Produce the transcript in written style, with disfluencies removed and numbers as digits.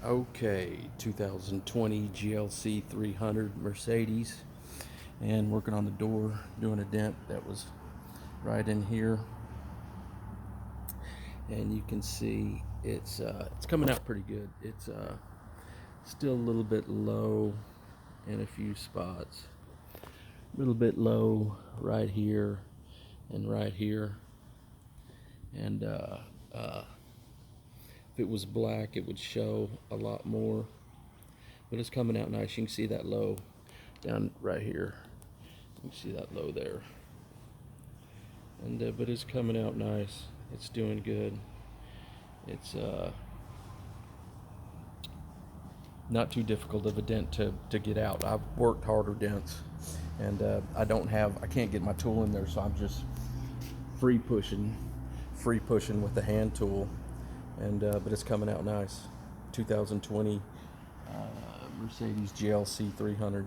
Okay, 2020 GLC 300 Mercedes, and working on the door, doing a dent that was right in here, and you can see it's coming out pretty good. It's still a little bit low in a few spots, a little bit low right here and right here, and if it was black, it would show a lot more. But it's coming out nice. You can see that low down right here. You can see that low there. And but it's coming out nice. It's doing good. It's not too difficult of a dent to get out. I've worked harder dents, and I can't get my tool in there, so I'm just free pushing with the hand tool. And but it's coming out nice. 2020 Mercedes GLC 300.